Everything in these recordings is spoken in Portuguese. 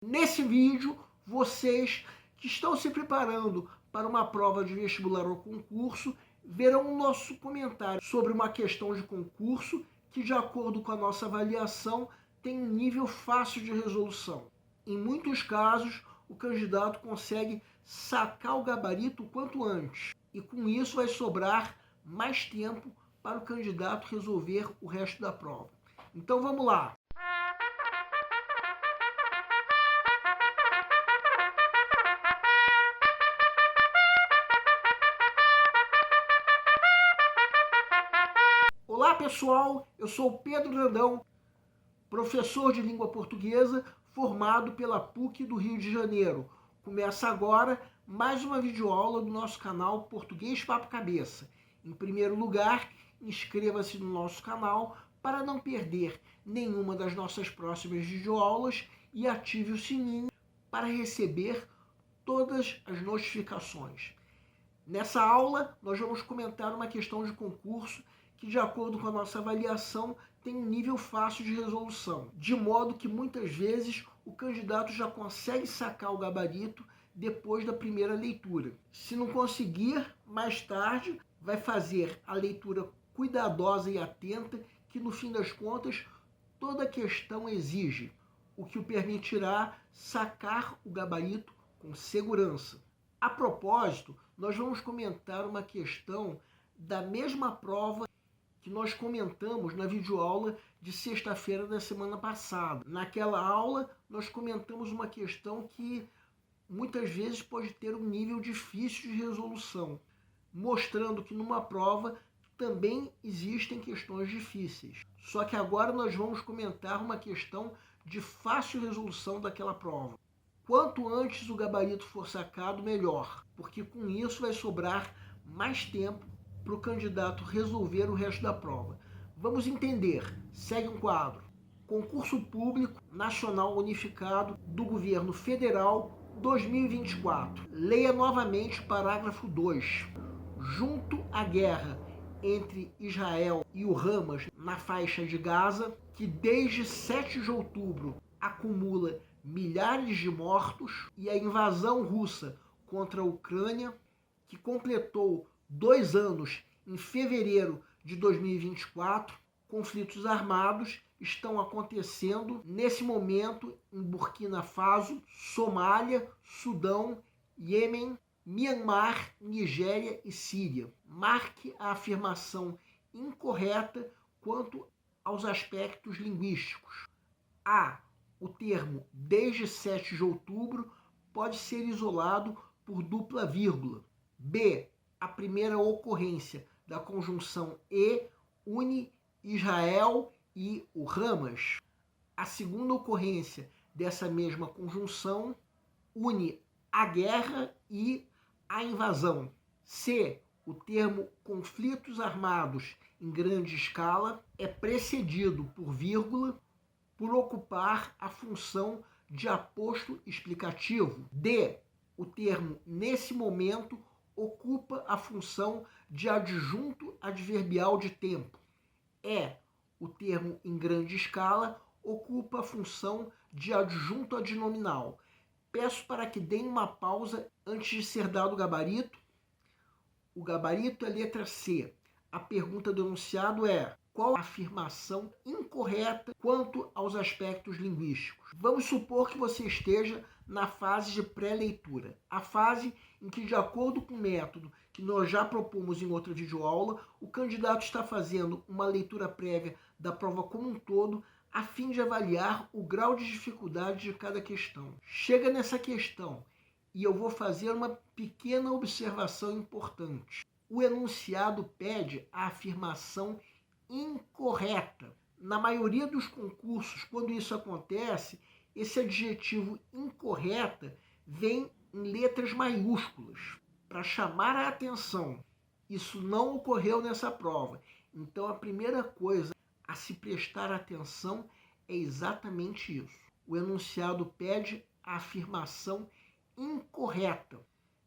Nesse vídeo, vocês que estão se preparando para uma prova de vestibular ou concurso verão o nosso comentário sobre uma questão de concurso que, de acordo com a nossa avaliação, tem um nível fácil de resolução. Em muitos casos, o candidato consegue sacar o gabarito o quanto antes, e com isso vai sobrar mais tempo para o candidato resolver o resto da prova. Então vamos lá! Olá pessoal, eu sou o Pedro Grandão, professor de língua portuguesa formado pela PUC do Rio de Janeiro. Começa agora mais uma videoaula do nosso canal Português Papo Cabeça. Em primeiro lugar, inscreva-se no nosso canal para não perder nenhuma das nossas próximas videoaulas e ative o sininho para receber todas as notificações. Nessa aula, nós vamos comentar uma questão de concurso que, de acordo com a nossa avaliação, tem um nível fácil de resolução, de modo que muitas vezes o candidato já consegue sacar o gabarito depois da primeira leitura. Se não conseguir, mais tarde vai fazer a leitura cuidadosa e atenta que, no fim das contas, toda questão exige, o que o permitirá sacar o gabarito com segurança. A propósito, nós vamos comentar uma questão da mesma prova que nós comentamos na videoaula de sexta-feira da semana passada. Naquela aula, nós comentamos uma questão que muitas vezes pode ter um nível difícil de resolução, mostrando que numa prova também existem questões difíceis. Só que agora nós vamos comentar uma questão de fácil resolução daquela prova. Quanto antes o gabarito for sacado, melhor, porque com isso vai sobrar mais tempo para o candidato resolver o resto da prova. Vamos entender. Segue um quadro. Concurso Público Nacional Unificado do Governo Federal 2024. Leia novamente o parágrafo 2. Junto à guerra entre Israel e o Hamas na faixa de Gaza, que desde 7 de outubro acumula milhares de mortos, e a invasão russa contra a Ucrânia, que completou 2 anos em fevereiro de 2024, conflitos armados estão acontecendo nesse momento em Burkina Faso, Somália, Sudão, Iêmen, Myanmar, Nigéria e Síria. Marque a afirmação incorreta quanto aos aspectos linguísticos. A. O termo desde 7 de outubro pode ser isolado por dupla vírgula. B. A primeira ocorrência da conjunção e une Israel e o Hamas. A segunda ocorrência dessa mesma conjunção une a guerra e a invasão. C. O termo conflitos armados em grande escala é precedido por vírgula por ocupar a função de aposto explicativo. D. O termo nesse momento ocupa a função de adjunto adverbial de tempo. E. O termo em grande escala ocupa a função de adjunto adnominal. Peço para que deem uma pausa antes de ser dado o gabarito. O gabarito é letra C. A pergunta do enunciado é: qual a afirmação incorreta quanto aos aspectos linguísticos? Vamos supor que você esteja na fase de pré-leitura, a fase em que, de acordo com o método que nós já propomos em outra videoaula, o candidato está fazendo uma leitura prévia da prova como um todo, a fim de avaliar o grau de dificuldade de cada questão. Chega nessa questão e eu vou fazer uma pequena observação importante. O enunciado pede a afirmação incorreta. Na maioria dos concursos, quando isso acontece, esse adjetivo incorreta vem em letras maiúsculas para chamar a atenção. Isso não ocorreu nessa prova. Então a primeira coisa a se prestar atenção é exatamente isso. O enunciado pede a afirmação incorreta.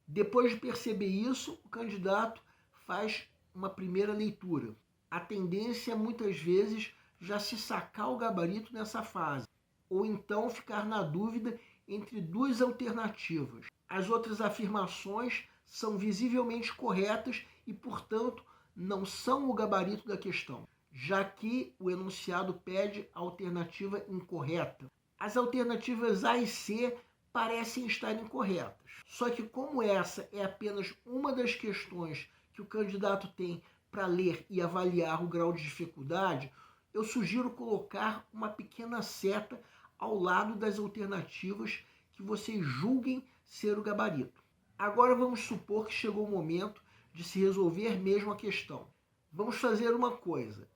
Depois de perceber isso, o candidato faz uma primeira leitura. A tendência é muitas vezes já se sacar o gabarito nessa fase, ou então ficar na dúvida entre duas alternativas. As outras afirmações são visivelmente corretas e, portanto, não são o gabarito da questão, já que o enunciado pede a alternativa incorreta. As alternativas A e C parecem estar incorretas. Só que como essa é apenas uma das questões que o candidato tem para ler e avaliar o grau de dificuldade, eu sugiro colocar uma pequena seta ao lado das alternativas que vocês julguem ser o gabarito. Agora vamos supor que chegou o momento de se resolver mesmo a questão. Vamos fazer uma coisa.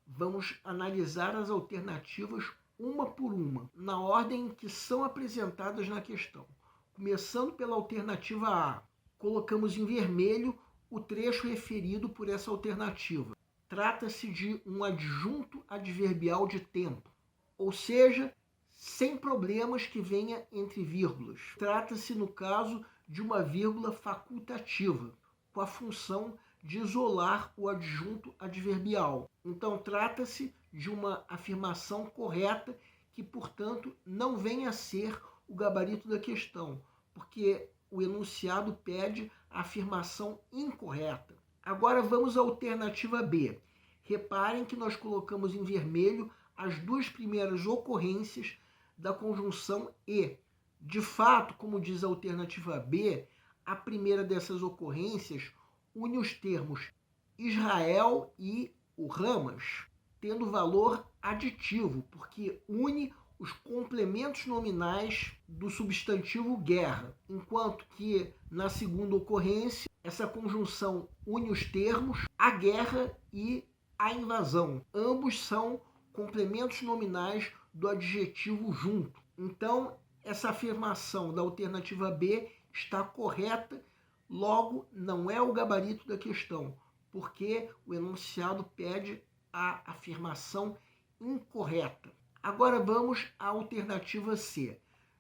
Vamos analisar as alternativas uma por uma, na ordem que são apresentadas na questão. Começando pela alternativa A, colocamos em vermelho o trecho referido por essa alternativa. Trata-se de um adjunto adverbial de tempo, ou seja, sem problemas que venha entre vírgulas. Trata-se, no caso, de uma vírgula facultativa, com a função de isolar o adjunto adverbial. Então, trata-se de uma afirmação correta que, portanto, não vem a ser o gabarito da questão, porque o enunciado pede a afirmação incorreta. Agora vamos à alternativa B. Reparem que nós colocamos em vermelho as duas primeiras ocorrências da conjunção e. De fato, como diz a alternativa B, a primeira dessas ocorrências une os termos Israel e o Ramas, tendo valor aditivo, porque une os complementos nominais do substantivo guerra, enquanto que na segunda ocorrência essa conjunção une os termos a guerra e a invasão. Ambos são complementos nominais do adjetivo junto. Então, essa afirmação da alternativa B está correta, logo não é o gabarito da questão, porque o enunciado pede a afirmação incorreta. Agora vamos à alternativa C.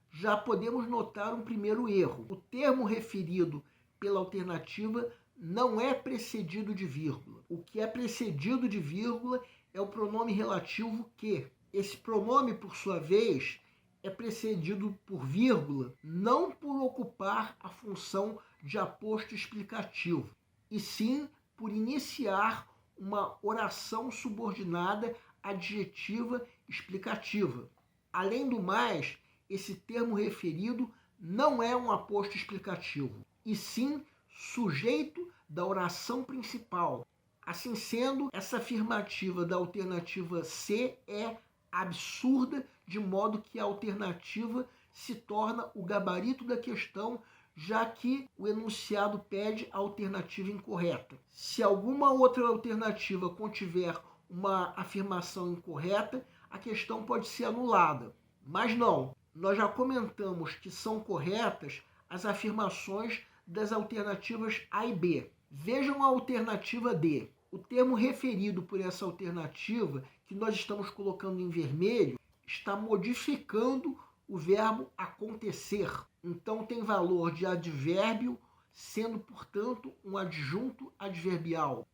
Já podemos notar um primeiro erro. O termo referido pela alternativa não é precedido de vírgula. O que é precedido de vírgula é o pronome relativo que. Esse pronome, por sua vez, é precedido por vírgula, não por ocupar a função de aposto explicativo, e sim por iniciar uma oração subordinada adjetiva explicativa. Além do mais, esse termo referido não é um aposto explicativo, e sim sujeito da oração principal. Assim sendo, essa afirmativa da alternativa C é absurda, de modo que a alternativa se torna o gabarito da questão, já que o enunciado pede a alternativa incorreta. Se alguma outra alternativa contiver uma afirmação incorreta, a questão pode ser anulada. Mas não, nós já comentamos que são corretas as afirmações das alternativas A e B. Vejam a alternativa D. O termo referido por essa alternativa, que nós estamos colocando em vermelho, está modificando o verbo acontecer. Então tem valor de advérbio, sendo, portanto, um adjunto adverbial.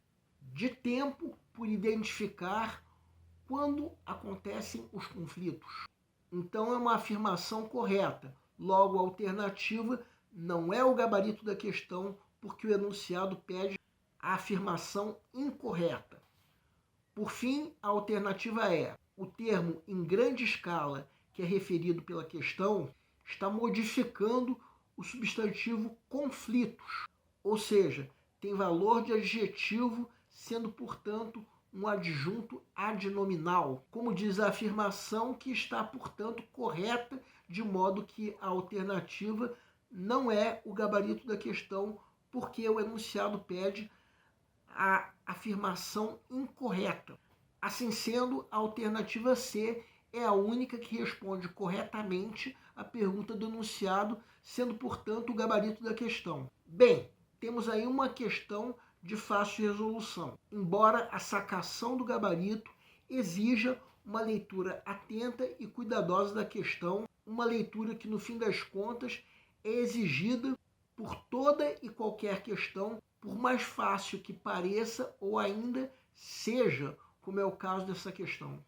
De tempo, por identificar quando acontecem os conflitos. Então é uma afirmação correta. Logo, a alternativa não é o gabarito da questão, porque o enunciado pede a afirmação incorreta. Por fim, a alternativa é: o termo em grande escala, que é referido pela questão, está modificando o substantivo conflitos, ou seja, tem valor de adjetivo, sendo, portanto, um adjunto adnominal. Como diz a afirmação, que está, portanto, correta, de modo que a alternativa não é o gabarito da questão, porque o enunciado pede a afirmação incorreta. Assim sendo, a alternativa C é a única que responde corretamente à pergunta do enunciado, sendo, portanto, o gabarito da questão. Bem, temos aí uma questão de fácil resolução, embora a sacação do gabarito exija uma leitura atenta e cuidadosa da questão, uma leitura que, no fim das contas, é exigida por toda e qualquer questão, por mais fácil que pareça ou ainda seja, como é o caso dessa questão.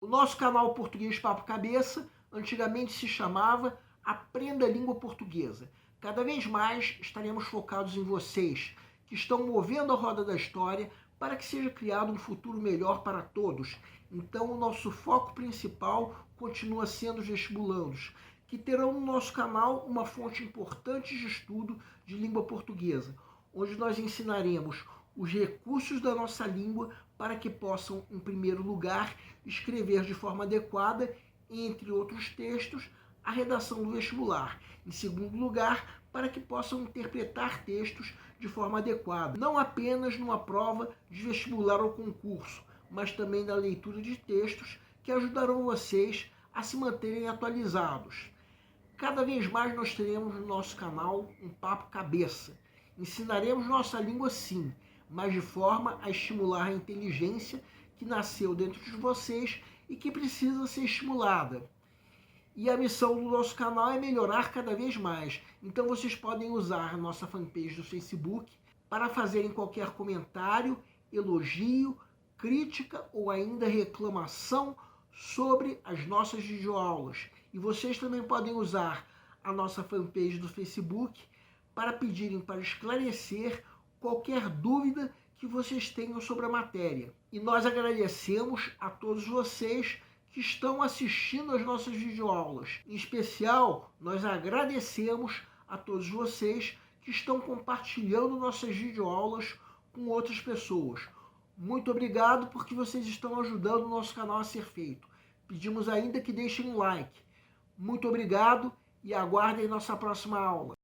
O nosso canal Português Papo Cabeça antigamente se chamava Aprenda a Língua Portuguesa. Cada vez mais estaremos focados em vocês, que estão movendo a roda da história para que seja criado um futuro melhor para todos. Então, o nosso foco principal continua sendo os vestibulandos, que terão no nosso canal uma fonte importante de estudo de língua portuguesa, onde nós ensinaremos os recursos da nossa língua para que possam, em primeiro lugar, escrever de forma adequada, entre outros textos, a redação do vestibular. Em segundo lugar, para que possam interpretar textos de forma adequada, não apenas numa prova de vestibular ou concurso, mas também na leitura de textos que ajudarão vocês a se manterem atualizados. Cada vez mais nós teremos no nosso canal um papo cabeça. Ensinaremos nossa língua sim, mas de forma a estimular a inteligência que nasceu dentro de vocês e que precisa ser estimulada. E a missão do nosso canal é melhorar cada vez mais. Então vocês podem usar a nossa fanpage do Facebook para fazerem qualquer comentário, elogio, crítica ou ainda reclamação sobre as nossas videoaulas. E vocês também podem usar a nossa fanpage do Facebook para pedirem para esclarecer qualquer dúvida que vocês tenham sobre a matéria. E nós agradecemos a todos vocês que estão assistindo às nossas videoaulas. Em especial, nós agradecemos a todos vocês que estão compartilhando nossas videoaulas com outras pessoas. Muito obrigado porque vocês estão ajudando o nosso canal a ser feito. Pedimos ainda que deixem um like. Muito obrigado e aguardem nossa próxima aula.